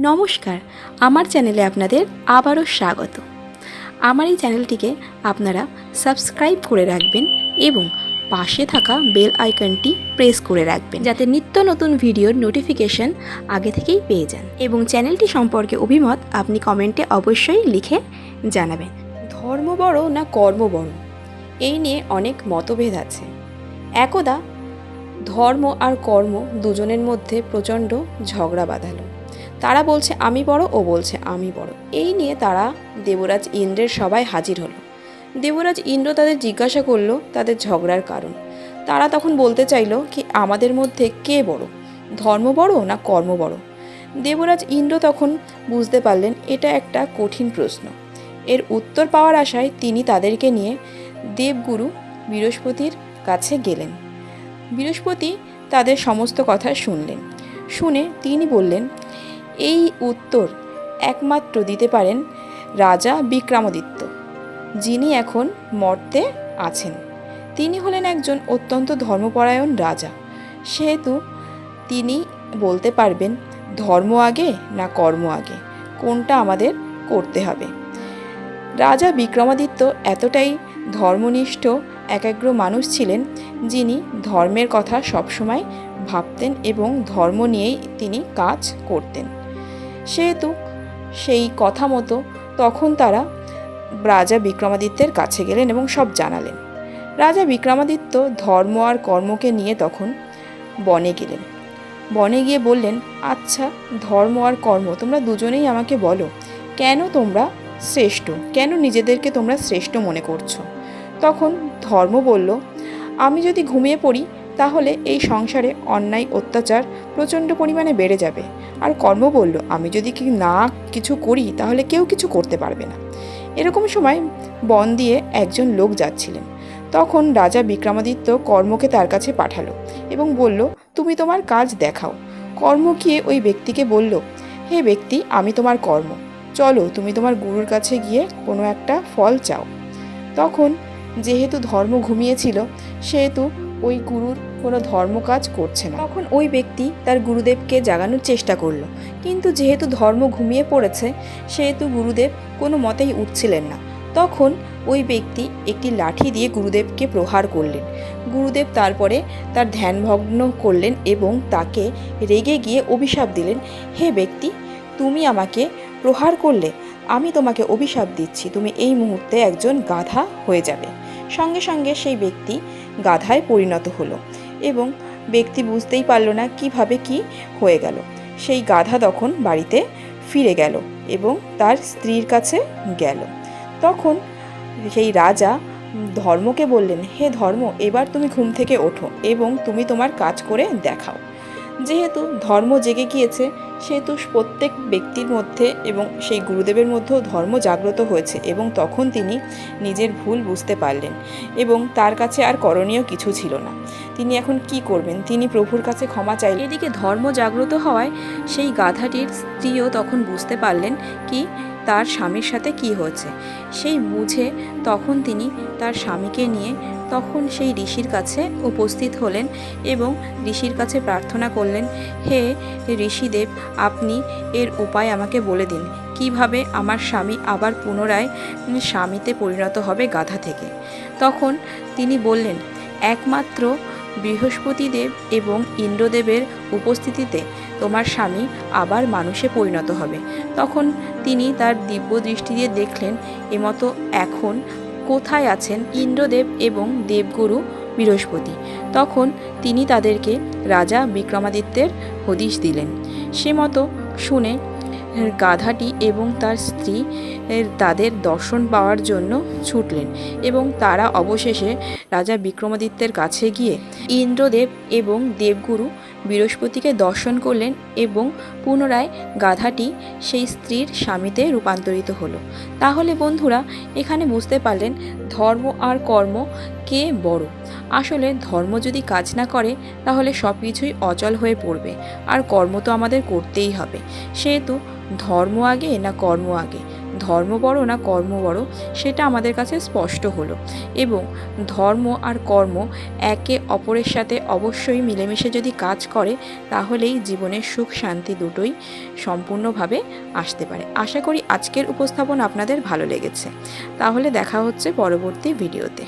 নমস্কার, আমার চ্যানেলে আপনাদের আবারও স্বাগত। আমার এই চ্যানেলটিকে আপনারা সাবস্ক্রাইব করে রাখবেন এবং পাশে থাকা বেল আইকনটি প্রেস করে রাখবেন, যাতে নিত্য নতুন ভিডিওর নোটিফিকেশন আগে থেকেই পেয়ে যান। এবং চ্যানেলটি সম্পর্কে অভিমত আপনি কমেন্টে অবশ্যই লিখে জানাবেন। ধর্ম বড় না কর্ম বড়, এই নিয়ে অনেক মতভেদ আছে। একদা ধর্ম আর কর্ম দুজনের মধ্যে প্রচণ্ড ঝগড়া বাঁধালো। তারা বলছে আমি বড়, ও বলছে আমি বড়। এই নিয়ে তারা দেবরাজ ইন্দ্রের সবাই হাজির হলো। দেবরাজ ইন্দ্র তাদের জিজ্ঞাসা করলো তাদের ঝগড়ার কারণ। তারা তখন বলতে চাইলো কি আমাদের মধ্যে কে বড়, ধর্ম বড় না কর্ম বড়। দেবরাজ ইন্দ্র তখন বুঝতে পারলেন এটা একটা কঠিন প্রশ্ন। এর উত্তর পাওয়ার আশায় তিনি তাদেরকে নিয়ে দেবগুরু বৃহস্পতির কাছে গেলেন। বৃহস্পতি তাদের সমস্ত কথা শুনলেন। শুনে তিনি বললেন, এই উত্তর একমাত্র দিতে পারেন রাজা বিক্রমাদিত্য, যিনি এখন মর্তে আছেন। তিনি হলেন একজন অত্যন্ত ধর্মপরায়ণ রাজা। সেহেতু তিনি বলতে পারবেন ধর্ম আগে না কর্ম আগে, কোনটা আমাদের করতে হবে। রাজা বিক্রমাদিত্য এতটাই ধর্মনিষ্ঠ একাগ্র মানুষ ছিলেন, যিনি ধর্মের কথা সবসময় ভাবতেন এবং ধর্ম নিয়েই তিনি কাজ করতেন। সেহেতু সেই কথা মতো তখন তারা রাজা বিক্রমাদিত্যের কাছে গেলেন এবং সব জানালেন। রাজা বিক্রমাদিত্য ধর্ম আর কর্মকে নিয়ে তখন বনে গেলেন। বনে গিয়ে বললেন, আচ্ছা ধর্ম আর কর্ম তোমরা দুজনেই আমাকে বলো, কেন তোমরা শ্রেষ্ঠ, কেন নিজেদেরকে তোমরা শ্রেষ্ঠ মনে করছো? তখন ধর্ম বলল, আমি যদি ঘুমিয়ে পড়ি তাহলে এই সংসারে অন্যায় অত্যাচার প্রচণ্ড পরিমাণে বেড়ে যাবে। আর কর্ম বলল, আমি যদি কিছু করি তাহলে কেউ কিছু করতে পারবে না। এরকম সময় বন দিয়ে একজন লোক যাচ্ছিলেন। তখন রাজা বিক্রমাদিত্য কর্মকে তার কাছে পাঠালো এবং বলল, তুমি তোমার কাজ দেখাও। কর্ম গিয়ে ওই ব্যক্তিকে বলল, হে ব্যক্তি, আমি তোমার কর্ম, চলো তুমি তোমার গুরুর কাছে গিয়ে কোনো একটা ফল চাও। তখন যেহেতু ধর্ম ঘুমিয়েছিল, সেহেতু ওই গুরুর কোনো ধর্ম কাজ করছে না। তখন ওই ব্যক্তি তার গুরুদেবকে জাগানোর চেষ্টা করলো, কিন্তু যেহেতু ধর্ম ঘুমিয়ে পড়েছে সেহেতু গুরুদেব কোনো মতেই উঠছিলেন না। তখন ওই ব্যক্তি একটি লাঠি দিয়ে গুরুদেবকে প্রহার করলেন। গুরুদেব তারপরে তার ধ্যানভগ্ন করলেন এবং তাকে রেগে গিয়ে অভিশাপ দিলেন, হে ব্যক্তি, তুমি আমাকে প্রহার করলে, আমি তোমাকে অভিশাপ দিচ্ছি, তুমি এই মুহূর্তে একজন গাধা হয়ে যাবে। সঙ্গে সঙ্গে সেই ব্যক্তি গাধায় পরিণত হলো এবং ব্যক্তি বুঝতেই পারল না কিভাবে কি হয়ে গেল। সেই গাধা তখন বাড়িতে ফিরে গেল এবং তার স্ত্রীর কাছে গেল। তখন সেই রাজা ধর্মকে বললেন, হে ধর্ম, এবার তুমি ঘুম থেকে ওঠো এবং তুমি তোমার কাজ করে দেখাও। যেহেতু ধর্ম জেগে গিয়েছে সেহেতু প্রত্যেক ব্যক্তির মধ্যে এবং সেই গুরুদেবের মধ্যেও ধর্ম জাগ্রত হয়েছে এবং তখন তিনি নিজের ভুল বুঝতে পারলেন এবং তার কাছে আর করণীয় কিছু ছিল না। তিনি এখন কি করবেন? তিনি প্রভুর কাছে ক্ষমা চাইলেন। এদিকে ধর্ম জাগ্রত হওয়ায় সেই গাধাটির স্ত্রীও তখন বুঝতে পারলেন কি তার স্বামীর সাথে কি হয়েছে। সেই বুঝে তখন তিনি তার স্বামীকে নিয়ে তখন সেই ঋষির কাছে উপস্থিত হলেন এবং ঋষির কাছে প্রার্থনা করলেন, হে ঋষিদেব, আপনি এর উপায় আমাকে বলে দিন, কিভাবে আমার স্বামী আবার পুনরায় স্বামীতে পরিণত হবে গাধা থেকে। তখন তিনি বললেন, একমাত্র বৃহস্পতিদেব এবং ইন্দ্রদেবের উপস্থিতিতে তোমার স্বামী আবার মানুষে পরিণত হবে। তখন তিনি তার দিব্য দৃষ্টি দিয়ে দেখলেন এমতো এখন কোথায় আছেন ইন্দ্রদেব এবং দেবগুরু বৃহস্পতি। তখন তিনি তাদেরকে রাজা বিক্রমাদিত্যের হদিশ দিলেন। সে মতো শুনে গাধাটি এবং তার স্ত্রী তাদের দর্শন পাওয়ার জন্য ছুটলেন এবং তারা অবশেষে রাজা বিক্রমাদিত্যের কাছে গিয়ে ইন্দ্রদেব এবং দেবগুরু বৃহস্পতিকে দর্শন করলেন এবং পুনরায় গাধাটি সেই স্ত্রীর স্বামীতে রূপান্তরিত হলো। তাহলে বন্ধুরা, এখানে বুঝতে পারলেন ধর্ম আর কর্ম কে বড়। আসলে ধর্ম যদি কাজ না করে তাহলে সব কিছুই অচল হয়ে পড়বে, আর কর্ম তো আমাদের করতেই হবে। সেহেতু ধর্ম আগে না কর্ম আগে, ধর্ম বড় না কর্ম বড় সেটা আমাদের কাছে স্পষ্ট হলো। এবং ধর্ম আর কর্ম একে অপরের সাথে অবশ্যই মিলেমিশে যদি কাজ করে তাহলেই জীবনের সুখ শান্তি দুটোই সম্পূর্ণভাবে আসতে পারে। আশা করি আজকের উপস্থাপন আপনাদের ভালো লেগেছে। তাহলে দেখা হচ্ছে পরবর্তী ভিডিওতে।